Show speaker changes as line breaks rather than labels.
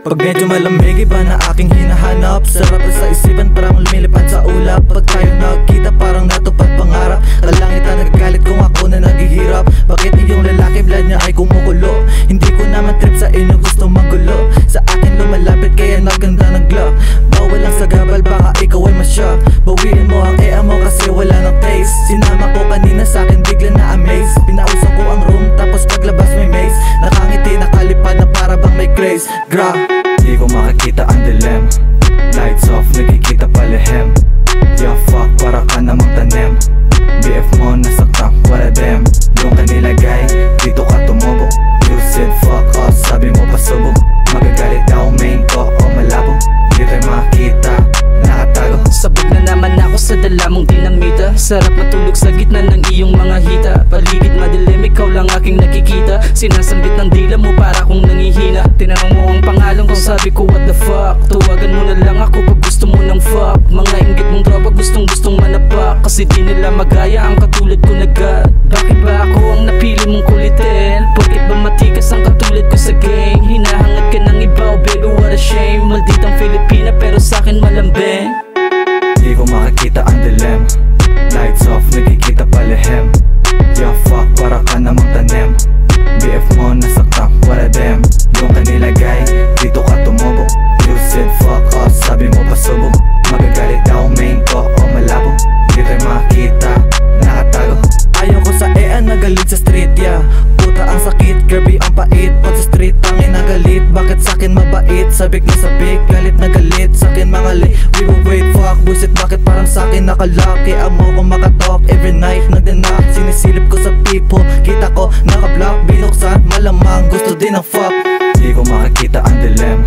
Pag medyo malamig, iba na aking hinahanap. Sarap sa isipan, parang lumilipad sa ulap. Pag tayo nagkita, parang natupad pangarap. Kalangitan nagagalit kung ako na naghihirap. Bakit iyong lalaki, blood niya ay kumukulo? Hindi ko naman trip sa inyo, gusto magulo. Sa akin lumalapit, kaya naganda ng glow. Bawal lang sa gabal, baka ikaw ay masya. Bawiin mo ang ea mo kasi wala ng taste. Sinama ko kanina sa akin, bigla na amaze. Pinausan ko ang room, tapos paglabas may maze. Nakangiti, nakalipad na para bang may grace. Di ko makikita ang dilim. Lights off, nagkikita palihim. Yeah fuck, para ka namang tanim. BF mo nasaktan, what a damn. Doon ka nilagay, dito ka tumubo. You said fuck off, sabi mo pasubog. Magagalit daw main ko o malabo. Di tayo makita, nakatago.
Sabog na naman ako sa dala mong dinamita. Sarap matulog sa gitna ng iyong mga hita. Paligid madilim, ikaw lang aking nakikita. Sinasambit ng dila mo para kong nangihina. Tinanong mo ang pangalan ko, sabi ko what the fuck. Tuwagan mo na lang ako pag gusto mo ng fuck. Mga inggit mong tropa gustong manapak. Kasi di nila magaya ang katulad ko na God. Bakit ba ako ang napili mong kulitin? Porket ba matikas ang katulad ko sa game? Hinahangad ka ng iba, oh baby what a shame. Malditang Filipina pero sa'kin malambing.
Di ko makikita ang dilim. Lights off, nagkikita palihim. Yeah fuck, para ka namang tanim. BF mo nasaktan, what a damn. Doon ka nilagay, dito ka tumubo. You said fuck off, sabi mo pasubog. Magagalit daw main ko o malabo. Di tayo makita, nakatago. Ayaw ko sa nagalit sa street, yeah. Puta ang sakit, grabe ang pait. Pag sa street, tangin nagalit. Bakit sa'kin mabait? Sabik na sabik, galit na galit. Sa'kin mga we will wait, fuck bullshit. Bakit parang sa'kin nakalaki? Amo ko makatalk every night, nagdanak. Sinisilip ko sa people, kita ko nakablock. Binuksan, malamang gusto din ng fuck. Di ko makikita ang dilim.